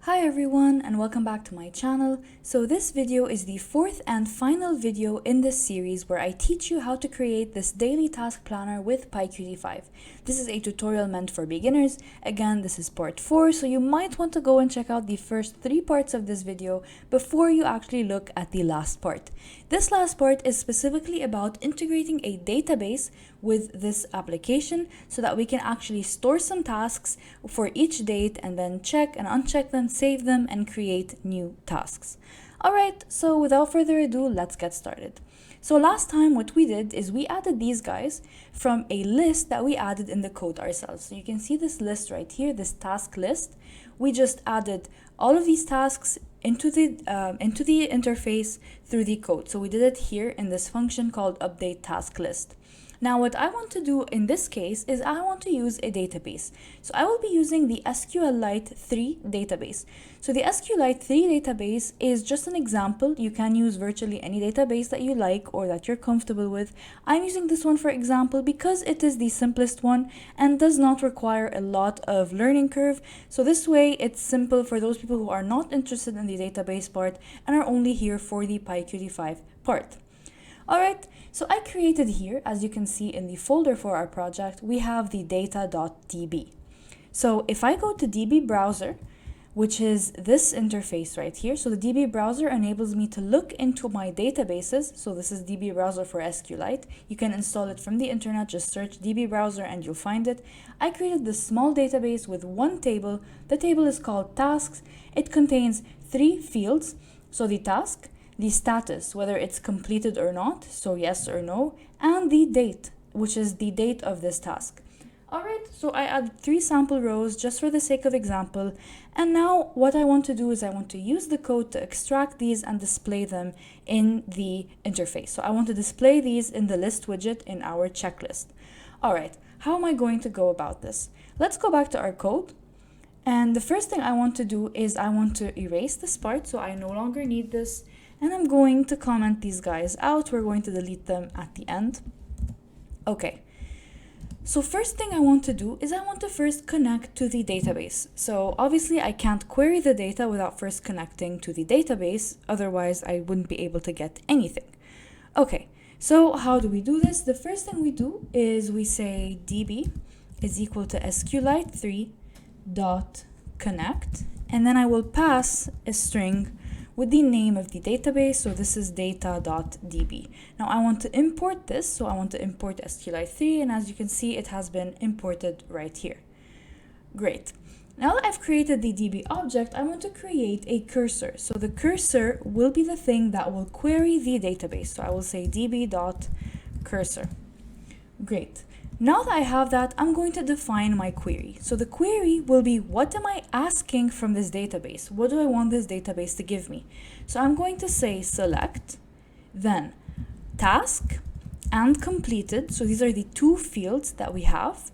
Hi everyone and welcome back to my channel. So this video is the fourth and final video in this series where I teach you how to create this daily task planner with PyQt5. This is a tutorial meant for beginners. Again, this is part 4, so you might want to go and check out the first 3 parts of this video before you actually look at the last part. This last part is specifically about integrating a database with this application so that we can actually store some tasks for each date and then check and uncheck them, save them, and create new tasks. Alright, so without further ado, let's get started. So last time what we did is we added these guys from a list that we added in the code ourselves. So you can see this list right here, this task list. We just added all of these tasks into the interface through the code. So we did it here in this function called update task list. Now what I want to do in this case is I want to use a database. So I will be using the SQLite 3 database. So the SQLite 3 database is just an example. You can use virtually any database that you like or that you're comfortable with. I'm using this one for example because it is the simplest one and does not require a lot of learning curve. So this way it's simple for those people who are not interested in the database part and are only here for the PyQt5 part. Alright, so I created here, as you can see in the folder for our project, we have the data.db. So if I go to DB browser, which is this interface right here, so the DB browser enables me to look into my databases. So this is DB browser for SQLite. You can install it from the internet, just search DB browser and you'll find it. I created this small database with one table. The table is called tasks. It contains 3 fields, so the task, the status, whether it's completed or not, so yes or no, and the date, which is the date of this task. Alright, so I added 3 sample rows just for the sake of example, and now what I want to do is I want to use the code to extract these and display them in the interface. So I want to display these in the list widget in our checklist. Alright, how am I going to go about this? Let's go back to our code. And the first thing I want to do is I want to erase this part, so I no longer need this. And I'm going to comment these guys out. We're going to delete them at the end. Okay. So first thing I want to do is I want to first connect to the database. So obviously I can't query the data without first connecting to the database. Otherwise I wouldn't be able to get anything. Okay. So how do we do this? The first thing we do is we say db is equal to SQLite3 dot connect. And then I will pass a string with the name of the database, so this is data.db. Now I want to import this, so I want to import SQLite3, and as you can see, it has been imported right here. Great. Now that I've created the DB object, I want to create a cursor. So the cursor will be the thing that will query the database. So I will say db.cursor. Great. Now that I have that, I'm going to define my query. So the query will be, what am I asking from this database? What do I want this database to give me? So I'm going to say select, then task and completed. So these are the 2 fields that we have.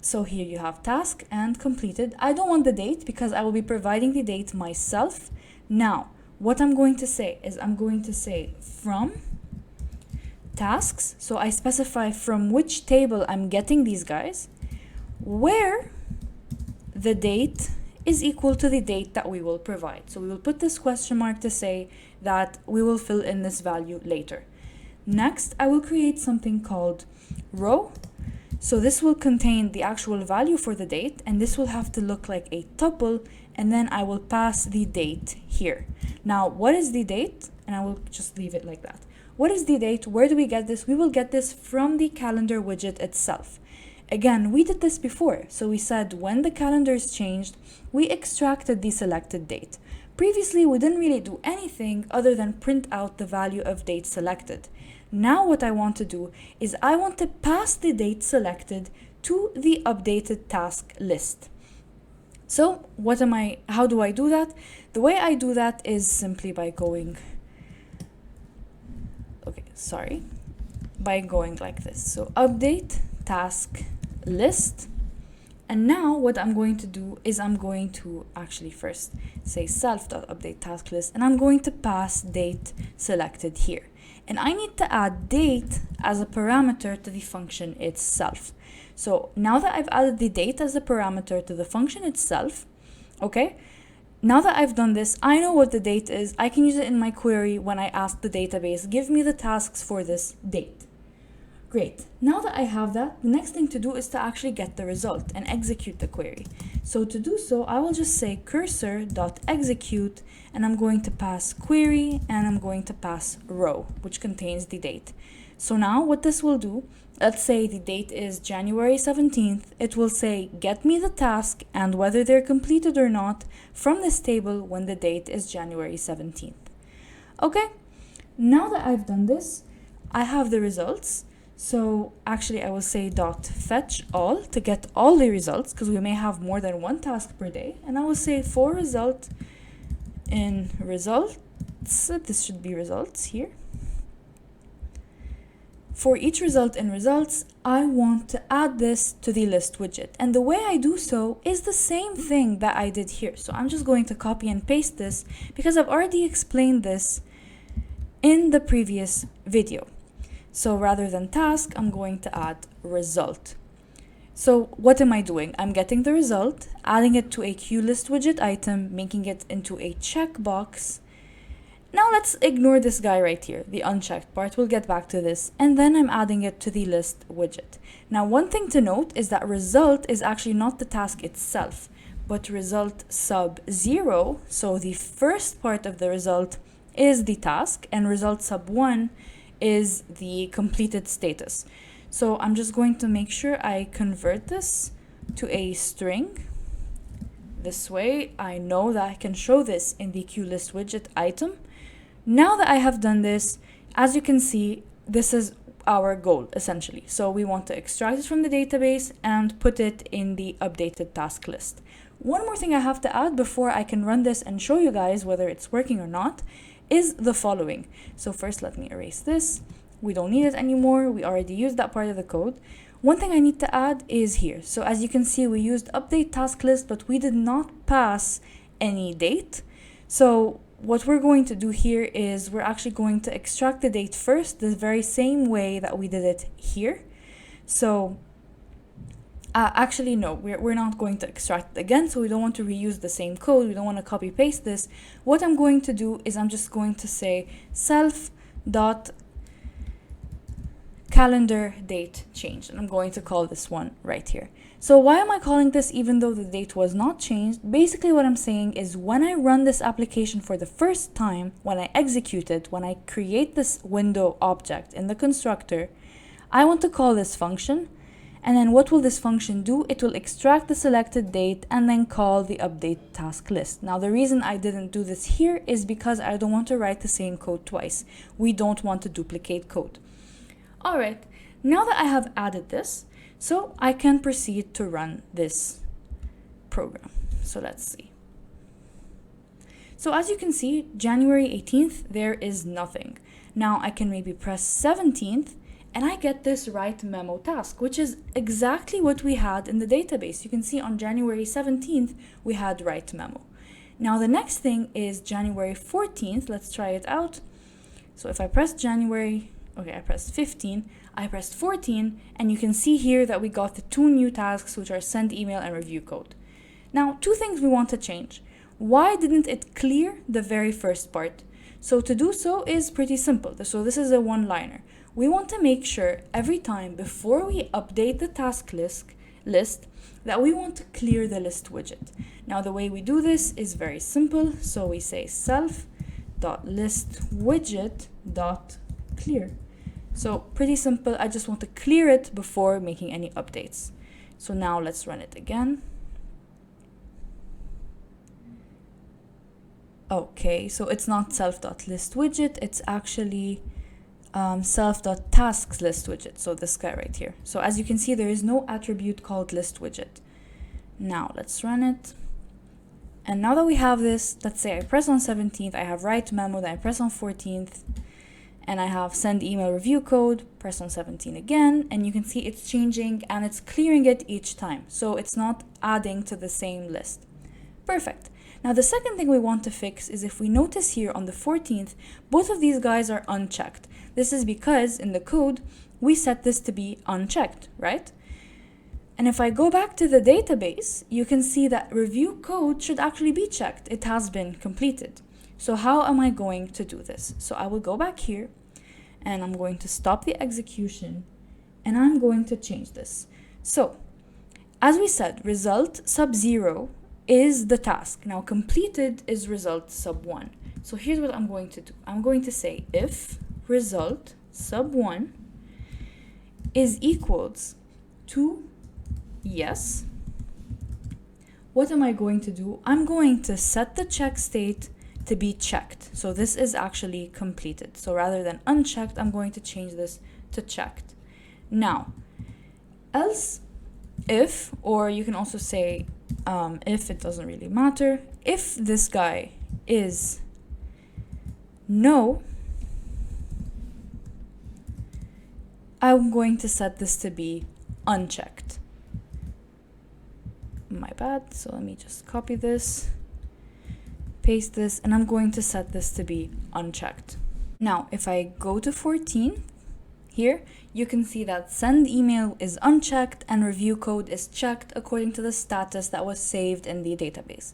So here you have task and completed. I don't want the date because I will be providing the date myself. Now, what I'm going to say is I'm going to say from tasks, so I specify from which table I'm getting these guys, where the date is equal to the date that we will provide. So we will put this question mark to say that we will fill in this value later. Next, I will create something called row. So this will contain the actual value for the date, and this will have to look like a tuple, and then I will pass the date here. Now, what is the date? And I will just leave it like that. What is the date? Where do we get this? We will get this from the calendar widget itself. Again, we did this before. So we said when the calendar is changed, we extracted the selected date. Previously, we didn't really do anything other than print out the value of date selected. Now what I want to do is I want to pass the date selected to the updated task list. So how do I do that? The way I do that is simply by going like this. So update task list. And now what I'm going to do is I'm going to actually first say self.update task list, and I'm going to pass date selected here. And I need to add date as a parameter to the function itself. So now that I've added the date as a parameter to the function itself, okay, now that I've done this, I know what the date is. I can use it in my query when I ask the database, give me the tasks for this date. Great. Now that I have that, the next thing to do is to actually get the result and execute the query. So to do so, I will just say cursor.execute, and I'm going to pass query, and I'm going to pass row, which contains the date. So now what this will do, let's say the date is January 17th, it will say get me the task and whether they're completed or not from this table when the date is January 17th. Okay, now that I've done this, I have the results. So actually I will say .fetch all to get all the results, because we may have more than one task per day. And I will say for result in results, this should be results here. For each result in results, I want to add this to the list widget. And the way I do so is the same thing that I did here. So I'm just going to copy and paste this because I've already explained this in the previous video. So rather than task, I'm going to add result. So what am I doing? I'm getting the result, adding it to a QList widget item, making it into a checkbox. Now let's ignore this guy right here, the unchecked part. We'll get back to this. And then I'm adding it to the list widget. Now one thing to note is that result is actually not the task itself, but result sub 0. So the first part of the result is the task, and result sub 1 is the completed status. So I'm just going to make sure I convert this to a string. This way I know that I can show this in the QList widget item. Now that I have done this, as you can see, this is our goal essentially. So we want to extract it from the database and put it in the updated task list. One more thing I have to add before I can run this and show you guys whether it's working or not is the following. So first let me erase this. We don't need it anymore. We already used that part of the code. One thing I need to add is here. So as you can see, we used update task list, but we did not pass any date. So what we're going to do here is we're actually going to extract the date first, the very same way that we did it here. So actually, no, we're not going to extract it again, so we don't want to reuse the same code. We don't want to copy paste this. What I'm going to do is I'm just going to say self.calendar date changed, and I'm going to call this one right here. So why am I calling this even though the date was not changed? Basically what I'm saying is when I run this application for the first time, when I execute it, when I create this window object in the constructor, I want to call this function. And then what will this function do? It will extract the selected date and then call the update task list. Now the reason I didn't do this here is because I don't want to write the same code twice. We don't want to duplicate code. All right, now that I have added this, so I can proceed to run this program. So let's see. So as you can see, January 18th, there is nothing. Now I can maybe press 17th and I get this write memo task, which is exactly what we had in the database. You can see on January 17th, we had write memo. Now the next thing is January 14th. Let's try it out. So if I press January, okay, I pressed 15, I pressed 14, and you can see here that we got the 2 new tasks, which are send email and review code. Now, 2 things we want to change. Why didn't it clear the very first part? So to do so is pretty simple. So this is a one-liner. We want to make sure every time before we update the task list that we want to clear the list widget. Now the way we do this is very simple. So we say self.listWidget.clear. So pretty simple. I just want to clear it before making any updates. So now let's run it again. Okay, so it's not self.listWidget, it's actually self.tasksListWidget, so this guy right here. So as you can see, there is no attribute called listWidget. Now let's run it. And now that we have this, let's say I press on 17th, I have write memo, then I press on 14th, and I have send email review code, press on 17 again, and you can see it's changing and it's clearing it each time. So it's not adding to the same list. Perfect. Now the second thing we want to fix is if we notice here on the 14th, both of these guys are unchecked. This is because in the code, we set this to be unchecked, right? And if I go back to the database, you can see that review code should actually be checked. It has been completed. So how am I going to do this? So I will go back here and I'm going to stop the execution and I'm going to change this. So as we said, result sub 0 is the task. Now completed is result sub 1. So here's what I'm going to do. I'm going to say if result sub 1 is equals to yes, what am I going to do? I'm going to set the check state to be checked. So this is actually completed. So rather than unchecked, I'm going to change this to checked. Now, else if, or you can also say if, it doesn't really matter. If this guy is no, I'm going to set this to be unchecked. My bad. So let me just copy this, paste this, and I'm going to set this to be unchecked. Now, if I go to 14 here, you can see that send email is unchecked and review code is checked according to the status that was saved in the database.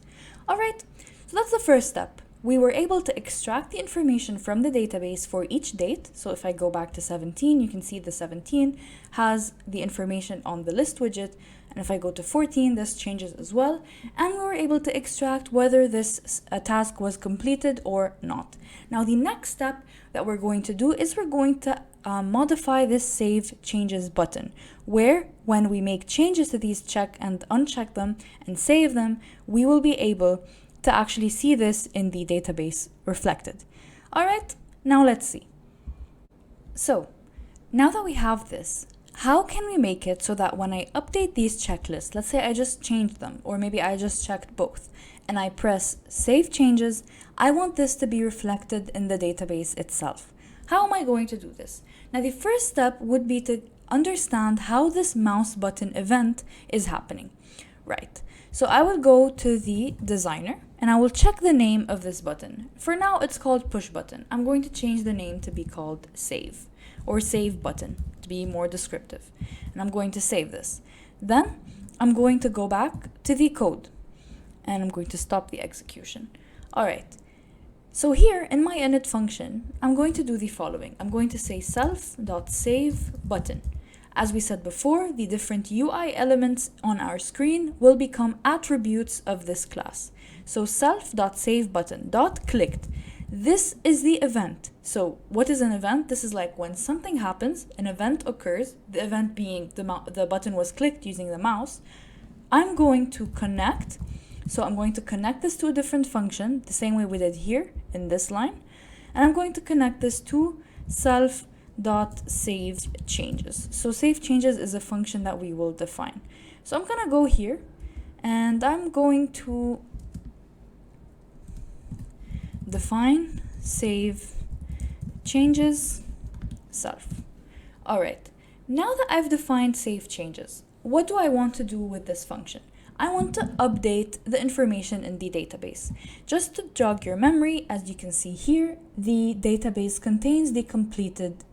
All right, so that's the first step. We were able to extract the information from the database for each date. So if I go back to 17, you can see the 17 has the information on the list widget. And if I go to 14, this changes as well. And we were able to extract whether this task was completed or not. Now, the next step that we're going to do is we're going to modify this save changes button, where when we make changes to these, check and uncheck them and save them, we will be able to actually see this in the database reflected. All right, now let's see. So now that we have this, how can we make it so that when I update these checklists, let's say I just changed them, or maybe I just checked both, and I press save changes, I want this to be reflected in the database itself. How am I going to do this? Now, the first step would be to understand how this mouse button event is happening. Right. So I will go to the designer and I will check the name of this button. For now, it's called push button. I'm going to change the name to be called save, or save button to be more descriptive. And I'm going to save this. Then I'm going to go back to the code and I'm going to stop the execution. All right. So here in my init function, I'm going to do the following. I'm going to say self.save button. As we said before, the different UI elements on our screen will become attributes of this class. So self.saveButton.clicked. This is the event. So what is an event? This is like when something happens, an event occurs, the event being the button was clicked using the mouse. I'm going to connect. So I'm going to connect this to a different function, the same way we did here in this line. And I'm going to connect this to self.save changes. So save changes is a function that we will define. So I'm going to go here and I'm going to define save changes self. All right. Now that I've defined save changes, what do I want to do with this function? I want to update the information in the database. Just to jog your memory, as you can see here, the database contains the completed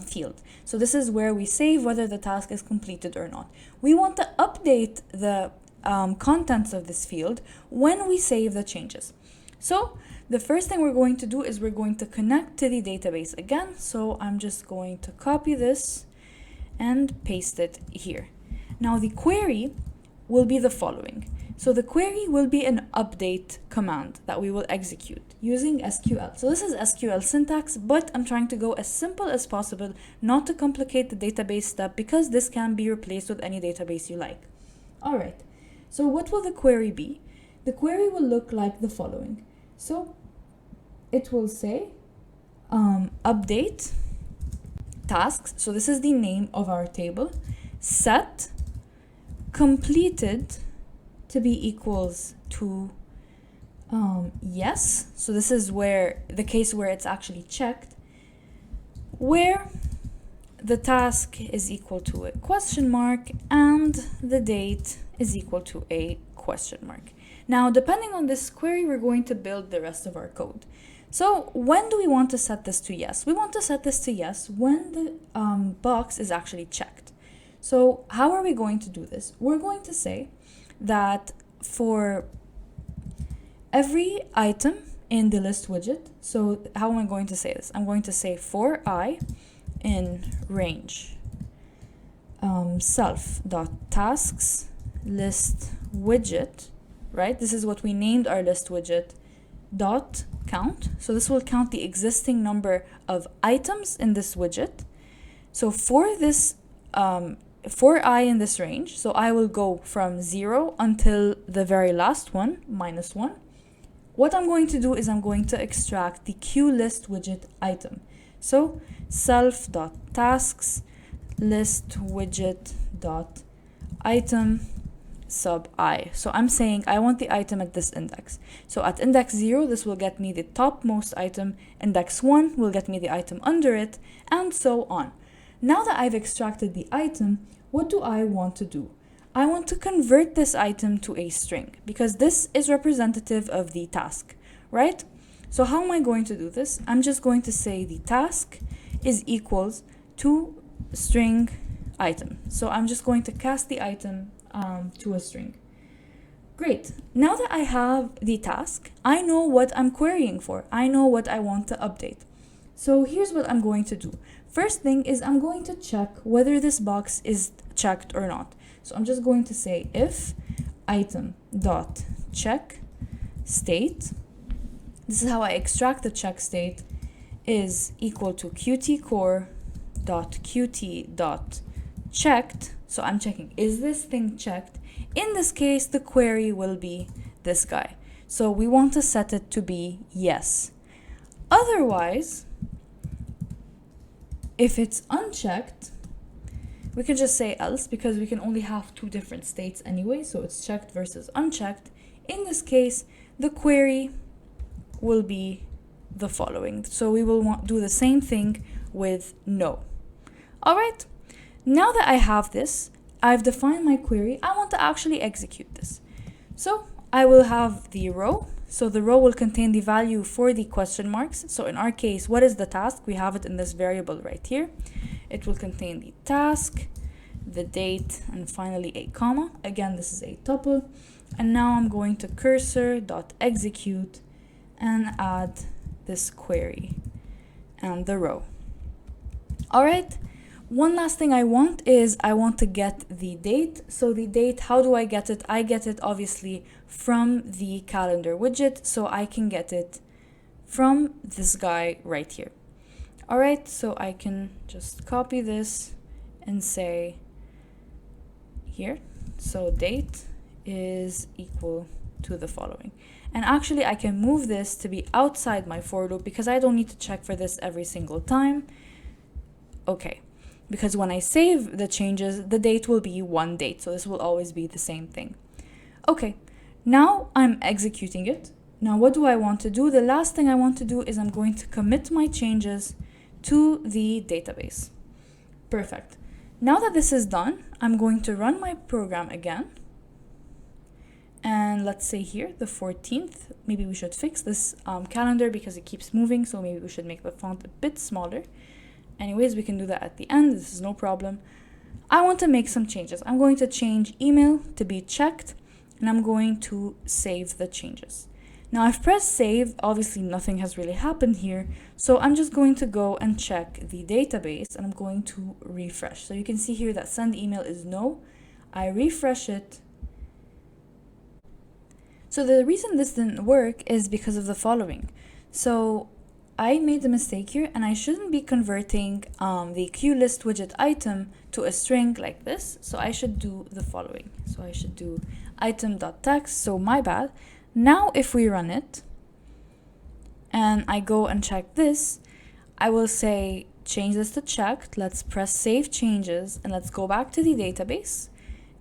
field. So this is where we save whether the task is completed or not. We want to update the contents of this field when we save the changes. So the first thing we're going to do is we're going to connect to the database again. So I'm just going to copy this and paste it here. Now the query will be the following. So the query will be an update command that we will execute using SQL. So this is SQL syntax, but I'm trying to go as simple as possible, not to complicate the database step, because this can be replaced with any database you like. All right, so what will the query be? The query will look like the following. So it will say update tasks. So this is the name of our table. Set completed to be equals to yes. So this is where the case where it's actually checked, where the task is equal to a question mark and the date is equal to a question mark. Now, depending on this query, we're going to build the rest of our code. So when do we want to set this to yes? We want to set this to yes when the box is actually checked. So how are we going to do this? We're going to say that for every item in the list widget, so how am I going to say this? I'm going to say for I in range self.tasks list widget, right? This is what we named our list widget, dot count. So this will count the existing number of items in this widget. So for this, for I in this range, so I will go from 0 until the very last one, -1. What I'm going to do is I'm going to extract the QList widget item. So self.tasks list widget dot item sub I. So I'm saying I want the item at this index. So at index 0, this will get me the topmost item. Index 1 will get me the item under it, and so on. Now that I've extracted the item, what do I want to do? I want to convert this item to a string because this is representative of the task, right? So how am I going to do this? I'm just going to say the task is equals to string item. So I'm just going to cast the item to a string. Great. Now that I have the task, I know what I'm querying for. I know what I want to update. So here's what I'm going to do. First thing is I'm going to check whether this box is checked or not. So I'm just going to say if item.check state, this is how I extract the check state, is equal to qtcore.qt.checked. So I'm checking, is this thing checked? In this case, the query will be this guy. So we want to set it to be yes. Otherwise, if it's unchecked, we can just say else because we can only have two different states anyway. So it's checked versus unchecked. In this case, the query will be the following. So we will do the same thing with no. All right. Now that I have this, I've defined my query. I want to actually execute this. So I will have the row. So the row will contain the value for the question marks. So in our case, what is the task? We have it in this variable right here. It will contain the task, the date, and finally a comma. Again, this is a tuple. And now I'm going to cursor.execute and add this query and the row. All right. One last thing I want is I want to get the date. So the date, how do I get it? I get it obviously from the calendar widget. So I can get it from this guy right here. All right, so I can just copy this and say here. So date is equal to the following. And actually I can move this to be outside my for loop because I don't need to check for this every single time. Okay. Because when I save the changes, the date will be one date. So this will always be the same thing. Okay, now I'm executing it. Now what do I want to do? The last thing I want to do is I'm going to commit my changes to the database. Perfect. Now that this is done, I'm going to run my program again. And let's say here, the 14th, maybe we should fix this calendar because it keeps moving. So maybe we should make the font a bit smaller. Anyways, we can do that at the end. This is no problem. I want to make some changes. I'm going to change email to be checked, and I'm going to save the changes. Now I've pressed save. Obviously, nothing has really happened here. So I'm just going to go and check the database, and I'm going to refresh. So you can see here that send email is no. I refresh it. So the reason this didn't work is because of the following. So I made a mistake here and I shouldn't be converting the QList widget item to a string like this. So I should do the following. So I should do item.text. So my bad. Now if we run it and I go and check this, I will say change this to checked. Let's press save changes and let's go back to the database.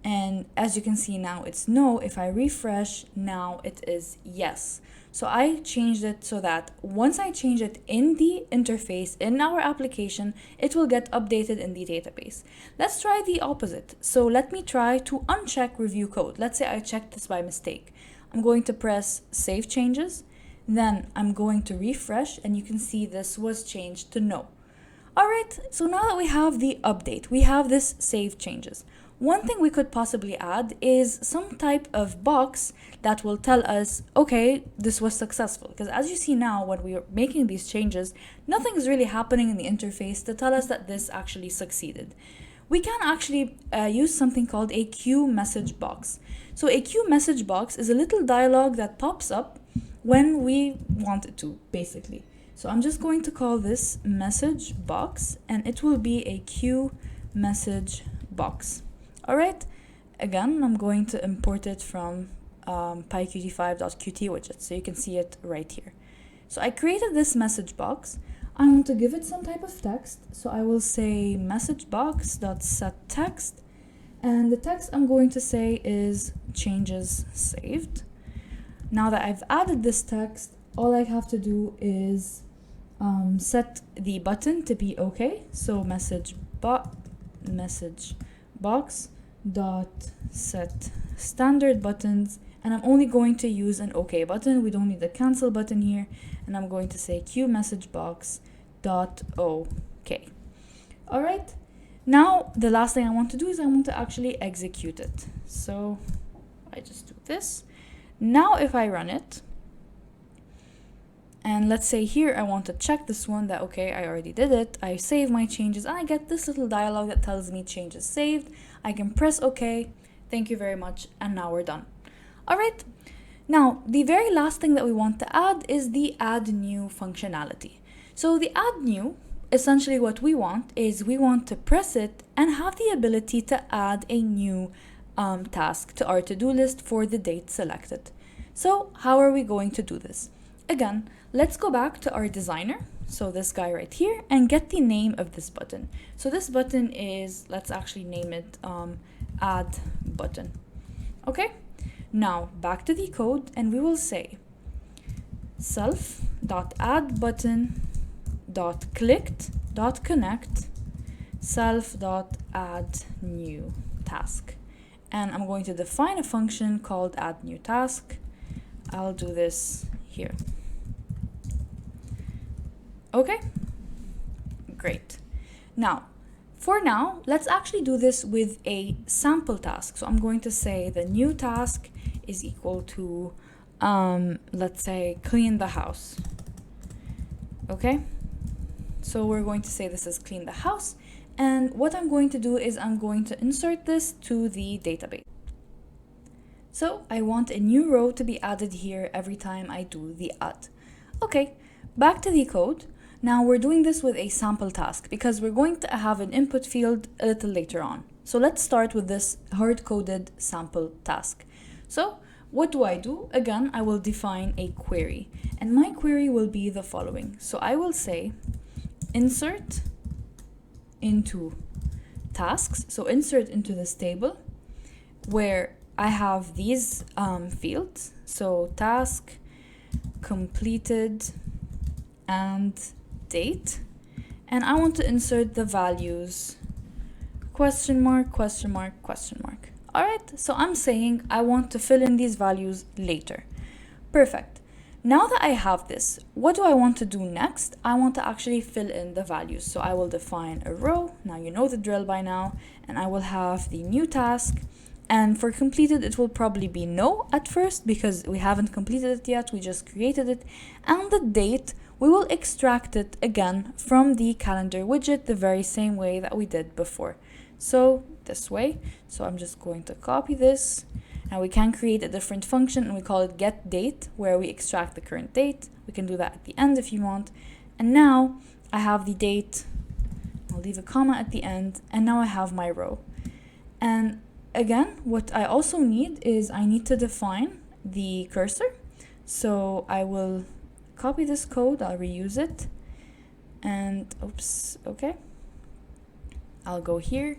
And as you can see now it's no. If I refresh, now it is yes. So I changed it so that once I change it in the interface in our application, it will get updated in the database. Let's try the opposite. So let me try to uncheck review code. Let's say I checked this by mistake. I'm going to press save changes. Then I'm going to refresh and you can see this was changed to no. All right, so now that we have the update, we have this save changes. One thing we could possibly add is some type of box that will tell us, okay, this was successful. Because as you see now, when we are making these changes, nothing is really happening in the interface to tell us that this actually succeeded. We can actually use something called a QMessageBox. So a QMessageBox is a little dialog that pops up when we want it to, basically. So I'm just going to call this message box, and it will be a QMessageBox. All right, again, I'm going to import it from PyQt5.qt widget, so you can see it right here. So I created this message box. I want to give it some type of text, so I will say messagebox.setText, and the text I'm going to say is changes saved. Now that I've added this text, all I have to do is set the button to be okay. So messagebox.setStandard buttons, and I'm only going to use an OK button. We don't need the cancel button here, and I'm going to say QMessageBox.OK. All right. Now the last thing I want to do is I want to actually execute it. So I just do this. Now if I run it, and let's say here I want to check this one that, okay, I already did it. I save my changes and I get this little dialog that tells me changes saved. I can press OK. Thank you very much. And now we're done. All right. Now, the very last thing that we want to add is the add new functionality. So the add new, essentially what we want is we want to press it and have the ability to add a new task to our to-do list for the date selected. So how are we going to do this? Again, let's go back to our designer, so this guy right here, and get the name of this button. So this button is, let's actually name it add button. Okay, now back to the code, and we will say self.addButton.clicked.connect self.addNewTask. And I'm going to define a function called addNewTask. I'll do this here. Okay, great. Now, for now, let's actually do this with a sample task. So I'm going to say the new task is equal to, let's say, clean the house. Okay, so we're going to say this is clean the house. And what I'm going to do is I'm going to insert this to the database. So I want a new row to be added here every time I do the add. Okay, back to the code. Now we're doing this with a sample task because we're going to have an input field a little later on. So let's start with this hard-coded sample task. So what do? Again, I will define a query, and my query will be the following. So I will say insert into tasks. So insert into this table where I have these fields. So task, completed, and date. And I want to insert the values question mark, question mark, question mark. All right, so I'm saying I want to fill in these values later. Perfect. Now that I have this, what do I want to do next? I want to actually fill in the values. So I will define a row. Now you know the drill by now. And I will have the new task. And for completed, it will probably be no at first because we haven't completed it yet. We just created it. And the date, we will extract it again from the calendar widget the very same way that we did before. So this way. So I'm just going to copy this. Now we can create a different function and we call it getDate, where we extract the current date. We can do that at the end if you want. And now I have the date. I'll leave a comma at the end. And now I have my row. And again, what I also need is I need to define the cursor. So I will copy this code. I'll reuse it. And oops, okay. I'll go here.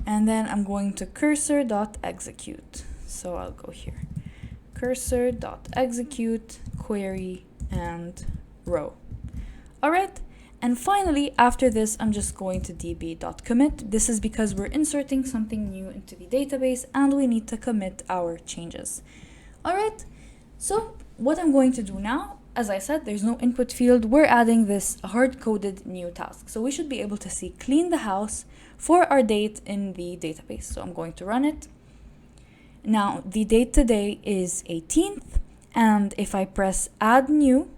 And then I'm going to cursor.execute. So I'll go here, cursor.execute, query, and row. All right. And finally, after this, I'm just going to db.commit. This is because we're inserting something new into the database and we need to commit our changes. All right. So what I'm going to do now as I said, there's no input field. We're adding this hard-coded new task. So we should be able to see clean the house for our date in the database. So I'm going to run it. Now the date today is 18th, and if I press add new,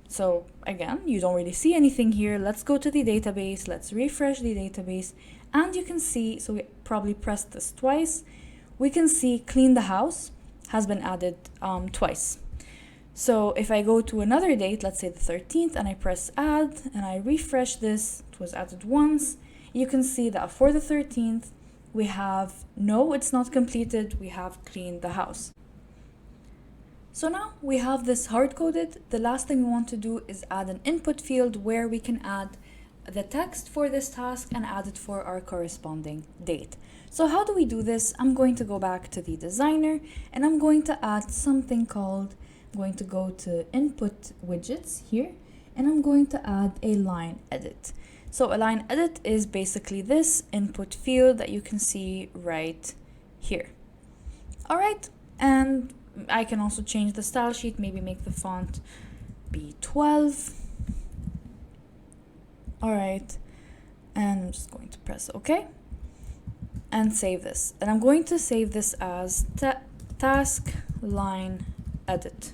so again, you don't really see anything here. Let's go to the database, let's refresh the database, and you can see, so we probably pressed this twice, we can see clean the house has been added twice. So if I go to another date, let's say the 13th, and I press add and I refresh this, it was added once, you can see that for the 13th, we have no, it's not completed, we have cleaned the house. So now we have this hard-coded. The last thing we want to do is add an input field where we can add the text for this task and add it for our corresponding date. So how do we do this? I'm going to go back to the designer and I'm going to add something called, I'm going to go to input widgets here and I'm going to add a line edit. So a line edit is basically this input field that you can see right here. All right, and I can also change the style sheet, maybe make the font be 12. All right, and I'm just going to press OK and save this. And I'm going to save this as task line edit.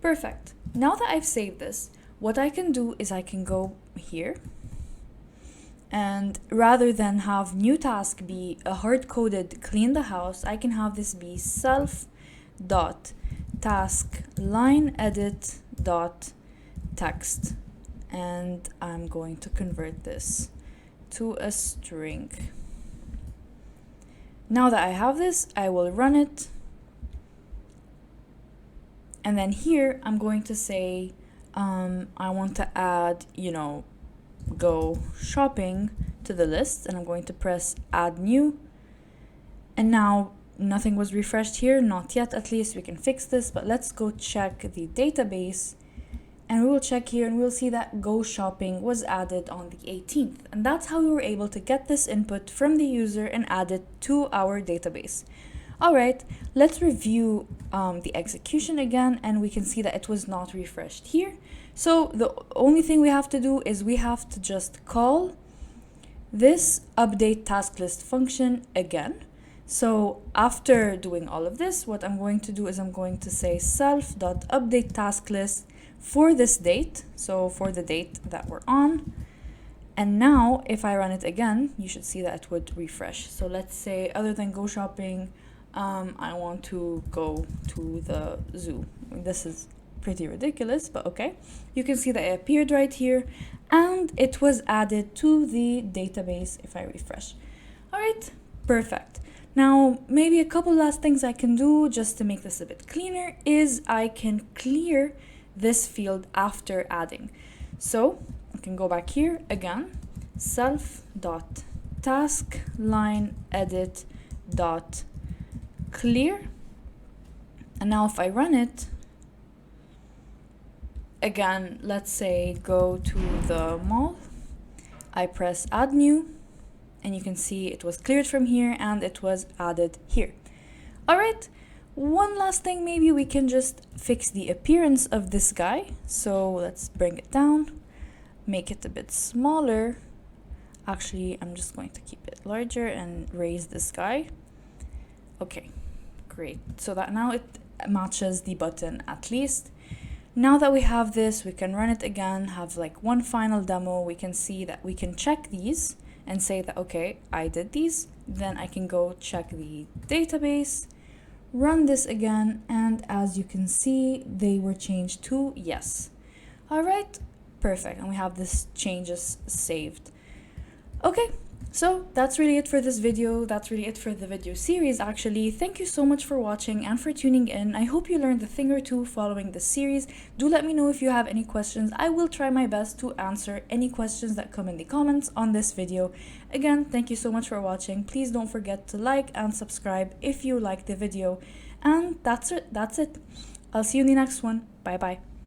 Perfect. Now that I've saved this, what I can do is I can go here, and rather than have new task be a hard-coded clean the house, I can have this be self dot task line edit dot text, and I'm going to convert this to a string. Now that I have this, I will run it, and then here I'm going to say I want to add, go shopping to the list, and I'm going to press add new, and now nothing was refreshed here, not yet. At least we can fix this, but let's go check the database, and we will check here and we'll see that go shopping was added on the 18th, and that's how we were able to get this input from the user and add it to our database. All right, let's review the execution again, and we can see that it was not refreshed here. So the only thing we have to do is we have to just call this update task list function again. So after doing all of this, what I'm going to do is I'm going to say self.update task list for this date, so for the date that we're on. And now if I run it again, you should see that it would refresh. So let's say other than go shopping, I want to go to the zoo. This is pretty ridiculous, but okay. You can see that it appeared right here and it was added to the database if I refresh. All right, perfect. Now, maybe a couple last things I can do just to make this a bit cleaner is I can clear this field after adding. So I can go back here again, self.taskLineEdit.clear. And now if I run it, again, let's say go to the mall, I press add new, and you can see it was cleared from here and it was added here. All right, one last thing, maybe we can just fix the appearance of this guy. So let's bring it down, make it a bit smaller. Actually, I'm just going to keep it larger and raise this guy. Okay, great. So that now it matches the button at least. Now that we have this, we can run it again, have like one final demo. We can see that we can check these and say that, okay, I did these. Then I can go check the database, run this again, and as you can see, they were changed to yes. All right, perfect. And we have this changes saved. Okay, so that's really it for this video. That's really it for the video series, actually. Thank you so much for watching and for tuning in. I hope you learned a thing or two following this series. Do let me know if you have any questions. I will try my best to answer any questions that come in the comments on this video. Again, thank you so much for watching. Please don't forget to like and subscribe if you liked the video. And that's it. I'll see you in the next one. Bye bye.